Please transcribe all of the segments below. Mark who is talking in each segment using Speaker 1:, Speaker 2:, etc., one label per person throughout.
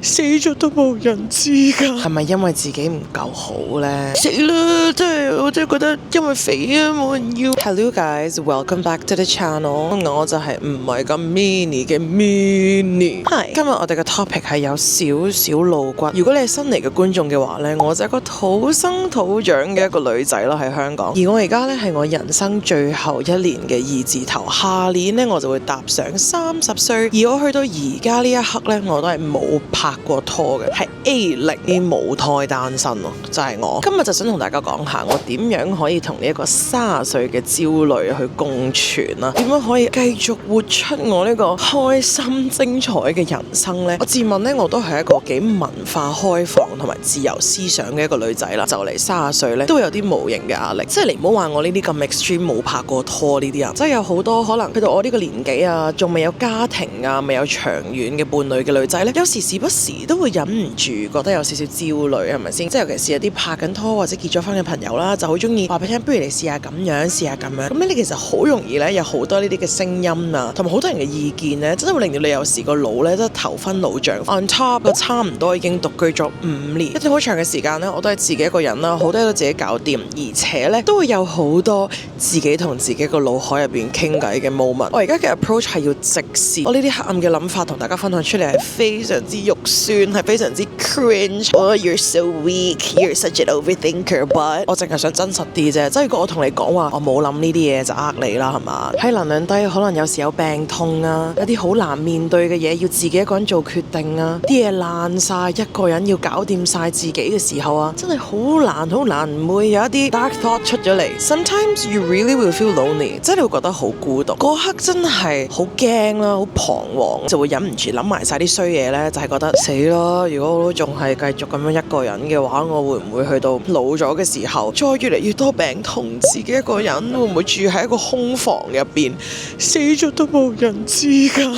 Speaker 1: 死咗都冇人知㗎，係咪因為自己唔夠好呢？死啦！我真係覺得因為肥啊冇人要。Hello guys, welcome back to the channel。我就係唔係咁 mini 嘅 mini。係今日我哋嘅 topic 係有少少露骨。如果你係新嚟嘅觀眾嘅話呢，我就係一個土生土長嘅一個女仔啦喺香港。而我而家呢，係我人生最後一年嘅二字頭，下年呢，我就會踏上30歲。而我去到而家呢一刻呢，我都係冇拍過拖嘅，係 A0母胎單身咯，就係我。今日就想同大家講下我點樣可以同呢一個30歲嘅焦慮去共存啦，點樣可以繼續活出我呢個開心精彩嘅人生呢？我自問呢，我都係一個幾文化開放同埋自由思想嘅一個女仔啦，就嚟30歲呢，都會有啲無形嘅壓力。即係你唔好話我呢啲咁 extreme 冇拍過拖呢啲人，即係有好多可能去到我呢個年紀啊，仲未有家庭啊，未有長遠嘅伴侶嘅女仔呢，有時不時都會忍唔住覺得有少少焦慮，係咪先？即係尤其是有啲拍緊拖或者結咗婚嘅朋友啦，就好中意話俾你聽，不如你試下咁樣，試下咁樣。咁呢其實好容易呢，有好多呢啲嘅聲音啊，同埋好多人嘅意見呢，真係會令到你有時個腦呢，真係頭昏腦脹。On top 個差唔多已經獨居咗5年，一段好長嘅時間呢，我都係自己一個人啦，好多嘢都自己搞掂，而且呢，都會有好多自己同自己個腦海入邊傾偈嘅 moment。我而家嘅 approach 係要直視我呢啲黑暗嘅諗法同大家分享出嚟，係非常之肉酸，係非常之 cringe。Oh, you're so weak, you're such an overthinker. But 我淨係想真實啲啫，即係如果我同你講話我冇諗呢啲嘢就呃你啦，係嘛？喺能量低，可能有時有病痛啊，有啲好難面對嘅嘢要自己一個人做決定啊，啲嘢爛晒，一個人要搞掂晒自己嘅時候啊，真係好難唔會有一啲 dark thought 出咗嚟。Sometimes you really will feel lonely， 即係你會覺得好孤獨，嗰刻真係好驚啦，好彷徨，就會忍唔住諗埋晒啲衰嘢呢，就係覺得死啦！如果我都仲係繼續咁樣一個人嘅話，我會唔會去到老咗嘅時候，再越嚟越多病痛，自己一個人會唔會住喺一個空房入邊，死咗都冇人知㗎？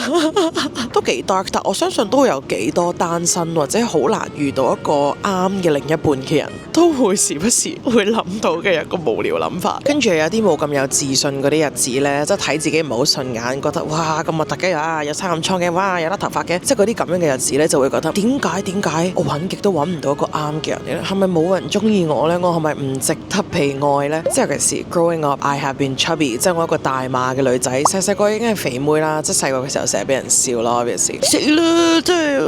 Speaker 1: 都幾 dark， 但我相信都有幾多單身或者好難遇到一個啱嘅另一半嘅人，都會時不時會諗到嘅一個無聊諗法。跟住有啲冇咁有自信嗰啲日子呢，即係睇自己唔係好順眼，覺得哇咁核突嘅啊，有生暗瘡嘅，哇有甩頭髮嘅，即係嗰啲咁樣嘅日子呢，就會覺得點解我揾極都揾唔到一個啱嘅人嘅？係咪冇人中意我呢？我係咪唔值得被愛呢？即係尤其是 growing up，I have been chubby， 即係我一個大碼嘅女仔，細個已經係肥妹啦，即係細個嘅時候成日俾人笑咯，有時死啦！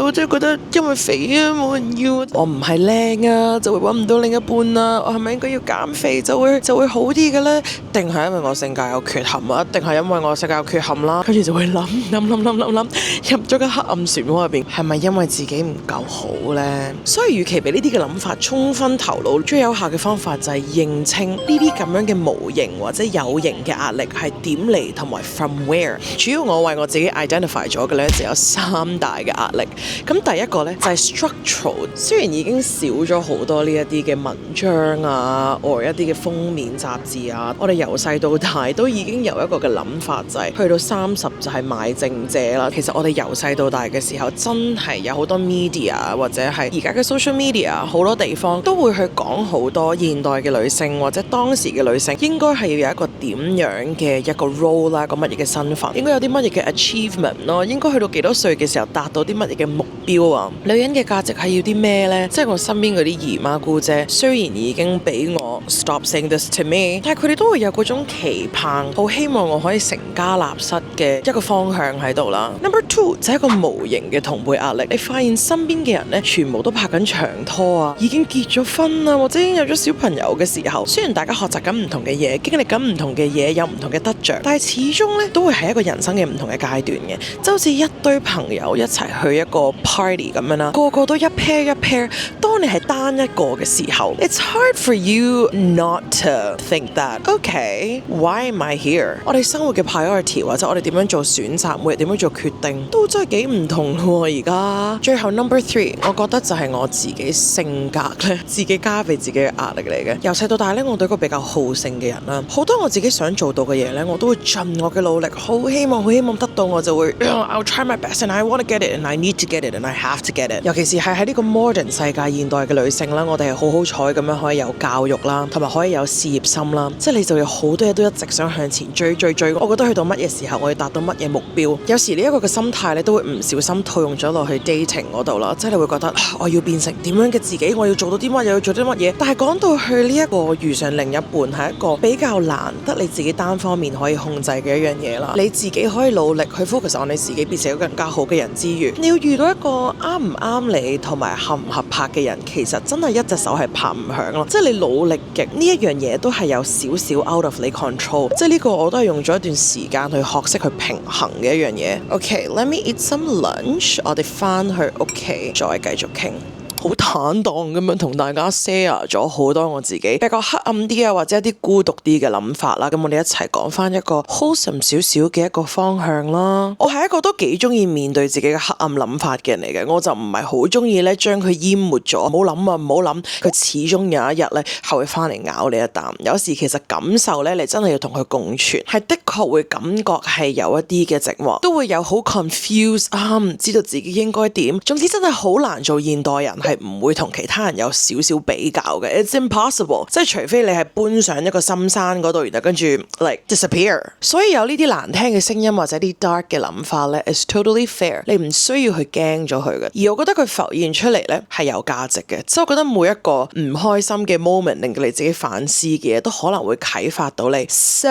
Speaker 1: 我真係覺得因為肥啊冇人要，我唔係靚啊就會揾唔到另一半啊，我係咪應該要減肥就會好啲嘅呢？定係因為我性格有缺陷啊？定係因為我性格有缺陷啦？跟住就會諗入咗個黑暗漩渦入邊，係咪因為自己唔夠好呢？所以與其俾呢啲嘅諗法沖昏頭腦，最有效嘅方法就係認清呢啲咁樣嘅無形或者有形嘅壓力係點嚟，同埋 from where。主要我為我自己 identify 咗嘅呢，就有3大嘅壓力。咁第一個呢，就係 structural， 雖然已經少咗好多呢一啲嘅文章啊，或一啲嘅封面雜誌啊，我哋由細到大都已經有一個嘅諗法，就係去到30就係賣剩者啦。其實我哋由細到大嘅時候，真係有好多 media 或者係而家嘅 social media， 好多地方都會去講好多現代嘅女性或者當時嘅女性應該係要有一個點樣嘅一個 role 啦，個乜嘢嘅身份，應該有啲乜嘢嘅 achievement 咯，應該去到幾多歲嘅時候達到啲乜嘢嘅目標啊？女人嘅價值係要啲咩呢？即係我身邊嗰啲姨媽姑姐，雖然已經俾我 stop saying this to me， 但係佢哋都會有嗰種期盼，好希望我可以成家立室嘅一個方向喺度啦。Number 2就係一個無形嘅同輩壓力，你發現身邊嘅人呢，全部都拍緊長拖啊，已經結咗婚啊，或者已經有咗小朋友嘅時候，雖然大家學習緊唔同嘅嘢，經歷緊唔同嘅嘢，有唔同嘅得着，但係始終呢，都會係一個人生嘅唔同嘅階段嘅，就好似一堆朋友一齊去一個 party 咁樣啦，個個都一 pair 一 pair。當你係單一個嘅時候 ，it's hard for you not to think that okay, why am I here？ 我哋生活嘅 priority 或者我哋點樣做選擇，每日點樣做決定，都真係幾唔同咯。而家最後 number 3， 我覺得就係我自己性格咧，自己加俾自己嘅壓力嚟嘅。由細到大咧，我對一個比較好勝嘅人啦，好多我自己想做到嘅嘢咧，我都會盡我嘅努力，好希望得到，我就會 I'll try my best and I want to get it and I need to get it and I have to get it。尤其是係喺呢個 modern 世界，現代嘅女性啦，我哋係好彩咁樣可以有教育啦，同埋可以有事業心啦，即係你就有好多嘢都一直想向前追。我覺得去到乜嘢時候我要達到乜嘢目標，有時呢一個嘅心態咧都會唔小心套用咗落去 dating 嗰度啦，即係你會覺得我要變成點樣嘅自己，我要做到啲乜，又要做啲乜嘢。但係講到去呢一個遇上另一半係一個比較難得你自己單方面可以控制嘅一樣嘢啦，你自己可以努力去 focus on 你自己變成一個更加好嘅人之餘，你要遇到一個啱唔啱你同埋合唔合拍嘅人，其實真係一隻手係拍唔響咯，即係你努力極呢一樣嘢都係有少少 out of 你 control， 即係呢個我都係用咗一段時間去學識去平衡嘅一樣嘢。OK，let me eat some lunch， 我哋翻去屋企再繼續傾。好坦蕩咁樣同大家 share 咗好多我自己比較黑暗啲啊，或者一啲孤獨啲嘅諗法啦。咁我哋一齊講翻一個 wholesome 少少嘅一個方向啦。我係一個都幾中意面對自己嘅黑暗諗法嘅人嚟嘅，我就唔係好中意咧將佢淹沒咗。唔好諗啊，唔好諗，佢始終有一日咧係會翻嚟咬你一啖。有時其實感受咧，你真係要同佢共存，係的確會感覺係有一啲嘅寂寞，都會有好 confused 啊，唔知道自己應該點。總之真係好難做現代人，係唔會同其他人有少少比較嘅。It's impossible， 即係除非你係搬上一個深山嗰度，然後跟住 like disappear。所以有呢啲難聽嘅聲音或者啲 dark 嘅諗法咧 is totally fair， 你唔需要去驚咗佢嘅。而我覺得佢浮現出嚟咧係有價值嘅，即係我覺得每一個唔開心嘅 moment 令到你自己反思嘅嘢都可能會啟發到你。So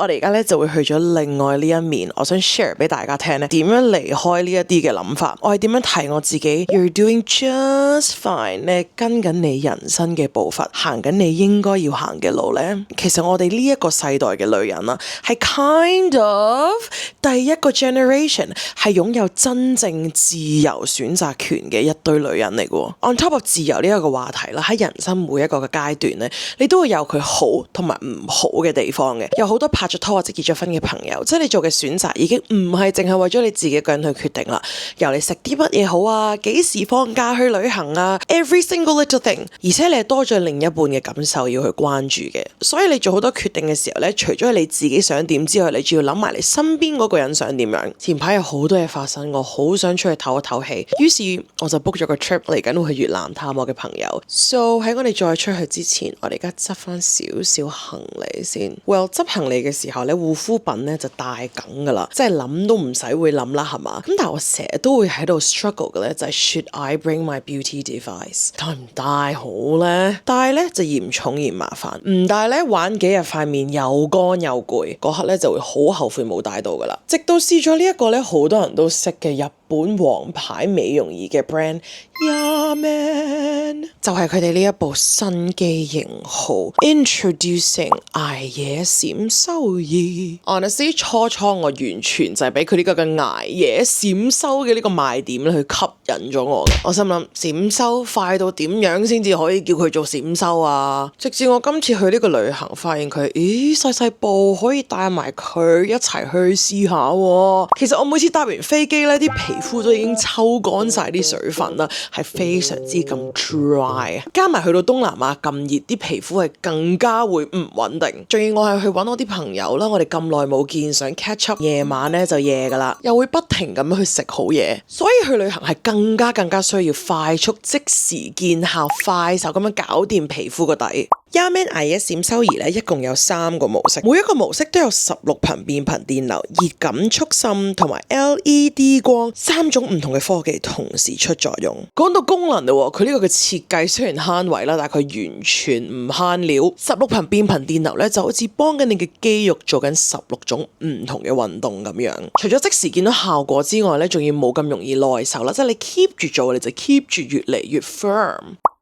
Speaker 1: 我哋而家咧就會去咗另外呢一面，我想 share 俾大家聽咧點樣離開呢一啲嘅諗法，我係點樣提我自己 You're doing just fine， 你跟緊你人生嘅步伐，行緊你應該要行嘅路咧。其實我哋呢一個世代嘅女人啦，係 kind of 第一個 generation 係擁有真正自由選擇權嘅一堆女人嚟嘅。On top of 自由呢一個話題啦，喺人生每一個嘅階段咧，你都會有佢好同埋唔好嘅地方嘅。有好多拍咗拖或者結咗婚嘅朋友，即係你做嘅選擇已經唔係淨係為咗你自己一個人去決定啦。由你食啲乜嘢好啊，幾時放假去旅行啊， every single little thing， 而且你係多咗另一半嘅感受要去關注嘅。所以你做好多決定嘅時候咧，除咗你自己想點之外，你仲要諗埋你身邊嗰個人想點樣。前排有好多嘢發生，我好想出去唞一唞氣，於是我就 book 咗個 trip 嚟緊會去越南探我嘅朋友。So 喺我哋再出去之前，我哋而家執翻少少行李先。Well， 執行李嘅時候咧，護膚品咧就帶緊噶啦，即係諗都唔使會諗啦，係嘛？咁但係我成日都會喺度 struggle 嘅咧，就係 should I bring my beauty device？ 帶唔帶好咧？帶咧就嫌重嫌麻煩，唔帶咧玩幾日塊面又乾又攰，嗰刻咧就會好後悔冇帶到噶啦。直到試咗呢一個咧，好多人都識嘅日本王牌美容儀嘅 brand Yaman， 就係佢哋呢一部新機型號 Introducing 捱夜閃修儀。Honestly， 初我完全就係俾佢呢個嘅捱夜閃修嘅呢個賣點咧去吸引咗我嘅。我心諗閃修快到點樣先至可以叫佢做閃修啊？直至我今次去呢個旅行，發現佢細細部可以帶埋佢一齊去試下喎。其實我每次搭完飛機咧，啲皮膚都已經抽乾晒啲水分啦，係非常之咁 dry， 加埋去到東南亞咁熱，啲皮膚係更加會唔穩定。仲要我係去揾我啲朋友啦，我哋咁耐冇見，想 catch up， 夜晚咧就夜噶啦，又會不停咁樣去食好嘢，所以去旅行係更加需要快速即時見效，快手咁樣搞掂皮膚個底。Yaman 捱夜閃修儀咧，一共有3個模式，每一個模式都有16頻變頻電流、熱感速滲同埋 LED 光3種唔同嘅科技同時出作用。講到功能嘞，佢呢個嘅設計雖然慳位啦，但係佢完全唔慳料。16頻變頻電流咧，就好似幫緊你嘅肌肉做緊16種唔同嘅運動咁樣。除咗即時見到效果之外咧，仲要冇咁容易耐受啦，即係你 keep 住做，你就 keep 住越嚟越 firm。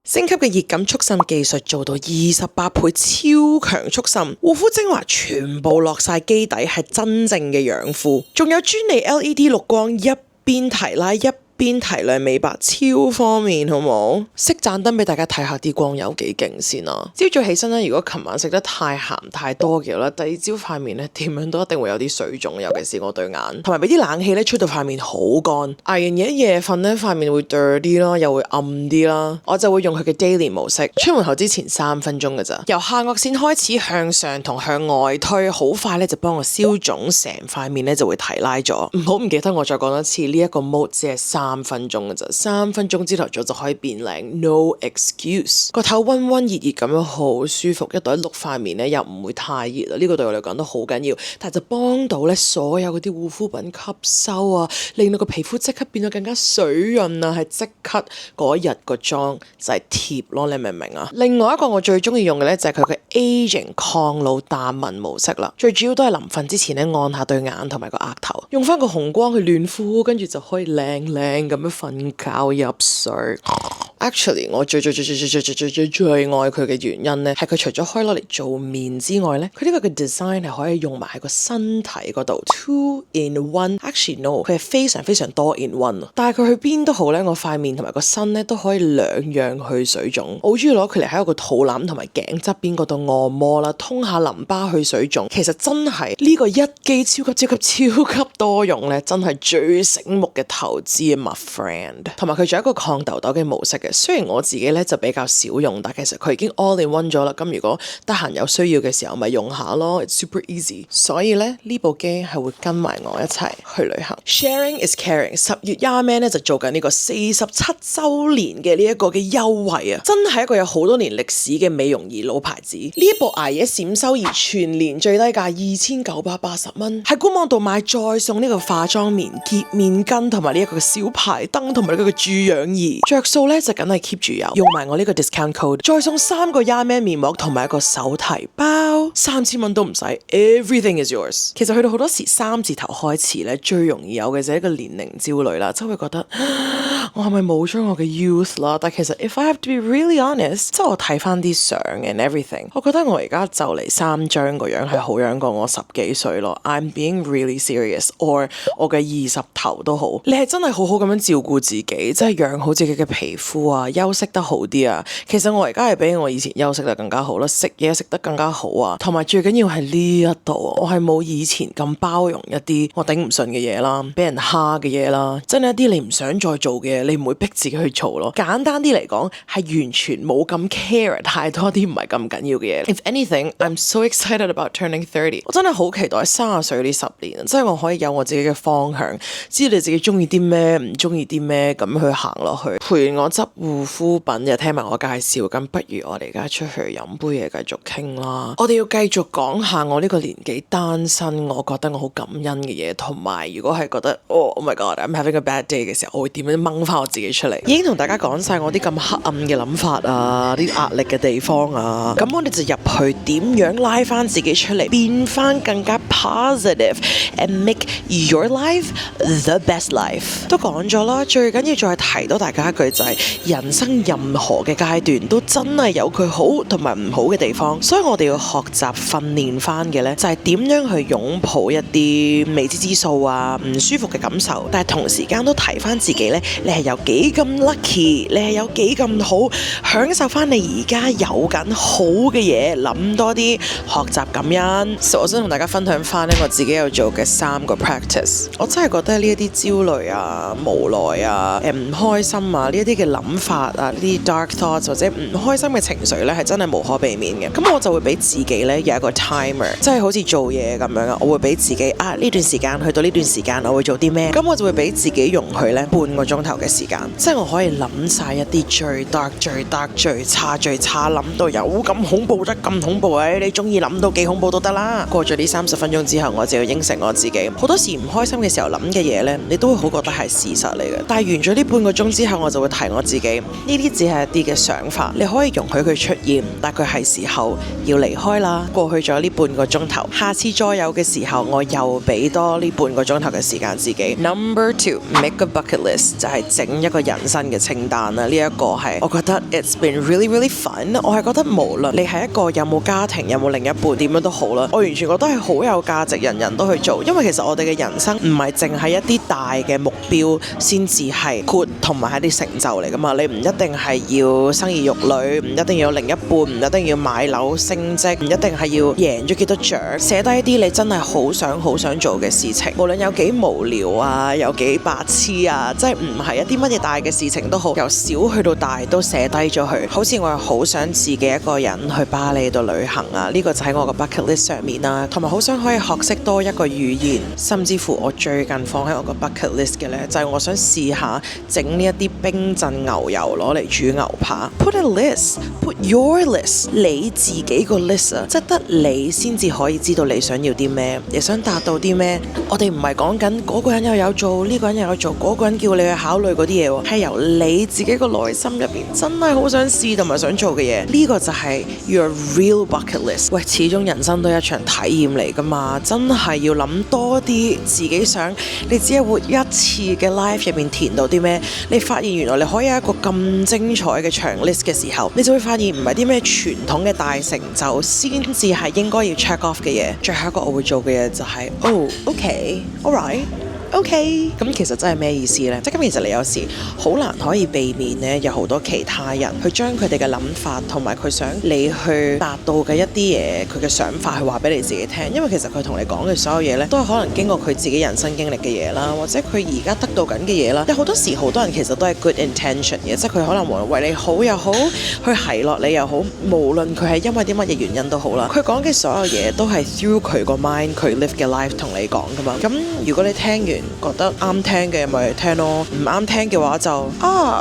Speaker 1: 升級嘅熱感速滲技術做到28倍超強速滲，護膚精華全部落晒基底，係真正嘅養膚。仲有專利 LED 綠光，一邊提拉一邊提亮美白，超方便，好冇？熄盞燈俾大家睇下啲光有幾勁先啦。朝早起身咧，如果琴晚食得太鹹太多嘅啦，第二朝塊面咧點樣都一定會有啲水腫，尤其是我對眼，同埋俾啲冷氣咧吹到塊面好乾。捱完夜一夜瞓咧，塊面會 dirty 啲啦，又會暗啲啦。我就會用佢嘅 daily 模式，出門口之前3分鐘㗎咋，由下顎線開始向上同向外推，好快咧就幫我消腫，成塊面咧就會提拉咗。唔好唔記得我再講多次，呢一個 mode 只係3分鐘嘅咋，3分鐘朝頭早就可以變靚 ，no excuse。個頭溫溫熱熱咁樣好舒服，一對一碌塊面咧又唔會太熱啦，呢個對我嚟講都好緊要。但係就幫到咧所有嗰啲護膚品吸收啊，令到個皮膚即刻變得更加水潤啊，係即刻嗰日個妝就係貼咯，你明唔明啊？另外一個我最中意用嘅咧就係佢嘅 Aging 抗老淡紋模式啦，最主要都係臨瞓之前咧按下對眼同埋個額頭，用翻個紅光去暖敷，跟住就可以靚靚咁樣瞓覺入睡。Actually， 我最愛佢嘅原因咧，係佢除咗可以攞嚟做面之外咧，佢呢個嘅 design 係可以用埋喺個身體嗰度 ，2 in 1。Actually no，佢係非常非常多 in one。但係佢去邊都好咧，我塊面同埋個身咧都可以兩樣去水腫。我好中意攞佢嚟喺我個肚腩同埋頸側邊嗰度按摩啦，通下淋巴去水腫。其實真係呢個一機超級多用咧，真係最醒目嘅投資啊，my friend。同埋佢仲有一個抗痘痘嘅模式嘅。雖然我自己咧就比較少用，但其實佢已經 all in one 咗啦。咁如果得閒有需要嘅時候，咪用下咯。It's super easy。所以咧呢部機係會跟埋我一齊去旅行。Sharing is caring。10月廿咧就做緊呢個47週年嘅呢一個嘅優惠啊！真係一個有好多年歷史嘅美容儀老牌子。呢一部捱夜閃修儀全年最低價2980蚊，喺官網度買再送呢個化妝棉、潔面巾同埋呢一個小排燈同埋呢個注氧儀，着數咧就梗係 keep 住有，用埋我呢個 discount code， 再送3個面膜同埋一個手提包，3000蚊都唔使 ，everything is yours。其實去到好多時3字頭開始咧，最容易有嘅就係一個年齡焦慮啦，即係會覺得我係咪冇咗我嘅 youth 啦？但其實 if I have to be really honest， 即係我睇翻啲相 and everything， 我覺得我而家就嚟3張個樣係好樣過我10幾歲咯。I'm being really serious，or 我嘅20頭都好，你係真係好好咁樣照顧自己，即係養好自己嘅皮膚啊，休息得好啲啊。其實我而家係比我以前休息得更加好啦，食嘢食得更加好啊，同埋最緊要係呢一度，我係冇以前咁包容一啲我頂唔順嘅嘢啦，俾人蝦嘅嘢啦，真係一啲你唔想再做嘅嘢，你唔會逼自己去做咯。簡單啲嚟講，係完全冇咁 care 太多啲唔係咁緊要嘅嘢。If anything, I'm so excited about turning 30。我真係好期待30歲呢10年，即係我可以有我自己嘅方向，知道你自己中意啲咩，唔中意啲咩，咁去行落去。陪我執護膚品又聽埋我介紹，咁不如我哋而家出去飲杯嘢繼續傾啦。我哋要繼續講下我呢個年紀單身，我覺得我好感恩嘅嘢，同埋如果係覺得oh my god，I'm having a bad day 嘅時候，我會點樣掹翻我自己出嚟。已經同大家講晒我啲咁黑暗嘅諗法啊，啲壓力嘅地方啊，咁我哋就入去點樣拉翻自己出嚟，變翻更加 positive and make your life the best life。都講咗啦，最緊要再提到大家一句就係人生任何嘅階段都真係有佢好同埋唔好嘅地方，所以我哋要學習訓練翻嘅呢，就係點樣去擁抱一啲未知之數啊，唔舒服嘅感受，但係同時間都提翻自己呢，你係有幾咁 lucky， 你係有幾咁好，享受翻你而家有緊好嘅嘢，諗多啲，學習感恩。我想同大家分享翻呢，我自己有做嘅3個 practice。我真係覺得呢一啲焦慮啊、無奈啊、唔開心啊呢一啲嘅諗法啊、呢啲 dark thoughts 或者唔開心嘅情緒呢，係真係無可避免嘅。咁我就會俾自己呢有一個 timer， 即係好似做嘢咁樣啊。我會俾自己呢段時間去到呢段時間我會做啲咩，咁我就會俾自己容許呢半個鐘頭嘅時間，即係我可以諗晒一啲最 dark、最差諗到有咁恐怖得咁恐怖，你中意諗到幾恐怖都得啦。過咗呢30分鐘之後，我就要應承我自己，好多時唔開心嘅時候諗嘅嘢呢，你都會好覺得係事實嚟嘅。但係完咗呢半個鐘之後，我就會提我自己，呢啲只係一啲嘅想法，你可以容許佢出現，但佢係時候要離開啦。過去咗呢半個鐘頭，下次再有嘅時候，我又俾多呢半個鐘頭嘅時間自己。Number 2， make a bucket list， 就係整一個人生嘅清單啦。呢一個係我覺得 it's been really fun。我係覺得無論你係一個有冇家庭、有冇另一半，點樣都好啦，我完全覺得係好有價值，人人都去做。因為其實我哋嘅人生唔係淨係一啲大嘅目標先至係 good 同埋係一啲成就嚟噶嘛。嘛，你唔一定係要生兒育女，唔一定要有另一半，唔一定要買樓升職，唔一定係要贏咗幾多獎，寫低啲你真係好想做嘅事情，無論有幾無聊啊，有幾白痴啊，即係唔係一啲乜嘢大嘅事情都好，由小去到大都寫低咗佢。好似我係好想自己一個人去巴黎度旅行啊，呢個就喺我個 bucket list 上面啦，同埋好想可以學識多一個語言，甚至乎我最近放喺我個 bucket list 嘅呢，就係我想試下整呢一啲冰鎮牛油攞嚟煮牛扒。Put a list, put your list， 你自己個 list 啊，即係得你先至可以知道你想要啲咩，你想達到啲咩。我哋唔係講緊嗰個人又有做，呢個人又有做，嗰個人叫你去考慮嗰啲嘢喎，係由你自己個內心入邊真係好想試同埋想做嘅嘢。呢個就係 your real bucket list。喂，始終人生都係一場體驗嚟噶嘛，真係要諗多啲自己想，你只係活一次嘅 life 入面填到啲咩？你發現原來你可以有一個咁精彩嘅長 list 嘅時候，你就會發現唔係啲咩傳統嘅大成就先至係應該要 check off 嘅嘢。最後一個我會做嘅嘢就係OK, alright。OK，咁其實真係咩意思呢？即係咁，其實你有時好難可以避免呢，有好多其他人去將佢哋嘅諗法同埋佢想你去達到嘅一啲嘢，佢嘅想法去話俾你自己聽。因為其實佢同你講嘅所有嘢呢，都係可能經過佢自己人生經歷嘅嘢啦，或者佢而家得到緊嘅嘢啦。有好多時好多人其實都係 good intention 嘅，即係佢可能無論為你好又好，去奚落你又好，無論佢係因為啲乜嘢原因都好啦。佢講嘅所有嘢都係 through 佢個 mind， 佢 live 嘅 life 同你講噶嘛。咁如果你聽完覺得啱聽嘅咪聽咯，唔啱聽嘅話就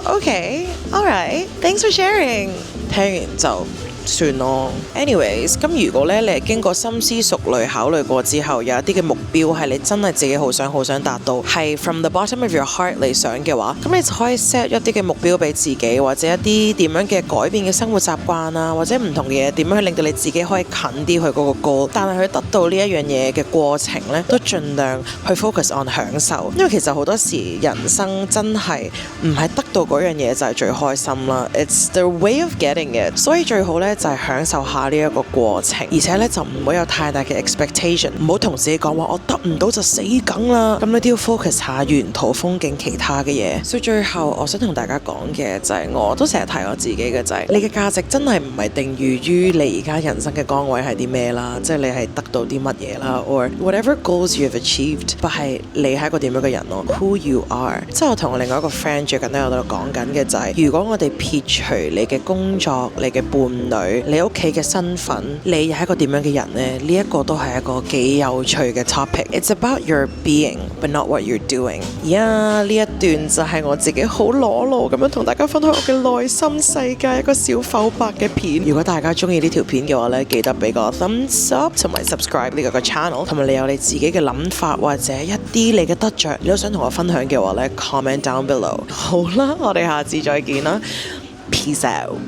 Speaker 1: OK，alright，thanks for sharing， 聽完就算咯。anyways， 咁如果咧你係經過深思熟慮考慮過之後，有一啲嘅目標係你真係自己好想達到，係 from the bottom of your heart 你想嘅話，咁你就可以 set 一啲嘅目標俾自己，或者一啲點樣嘅改變嘅生活習慣啊，或者唔同嘅嘢點樣去令到你自己可以近啲去嗰個 goal。但係去得到呢一樣嘢嘅過程咧，都盡量去 focus on 享受，因為其實好多時人生真係唔係得到嗰樣嘢就係最開心啦。It's the way of getting it， 所以最好咧就係享受下呢一個過程，而且咧就唔好有太大嘅 expectation， 唔好同自己講話我得唔到就死梗啦。咁你都要 focus 下沿途風景其他嘅嘢。所以最後我想同大家講嘅就係，我都成日提我自己嘅就係，你嘅價值真係唔係定義於你而家人生嘅崗位係啲咩啦，即係你係得到啲乜嘢啦 ，or whatever goals you have achieved， 但係你係一個點樣嘅人咯 ，who you are。即係我同我另外一個 friend 最近都有喺度講緊嘅就係，如果我哋撇除你嘅工作、你嘅伴侶、你屋企嘅身份，你係一個點樣嘅人呢？呢一個都係一個幾有趣嘅 topic。It's about your being, but not what you're doing。呢一段就係我自己好裸露咁樣同大家分享我嘅內心世界一個小剖白嘅片。如果大家中意呢條片嘅話呢，記得俾個 thumbs up 同埋 subscribe 呢個 channel， 同埋你有你自己嘅諗法或者一啲你嘅得着，你都想同我分享嘅話呢，comment down below。好啦，我哋下次再見啦，peace out。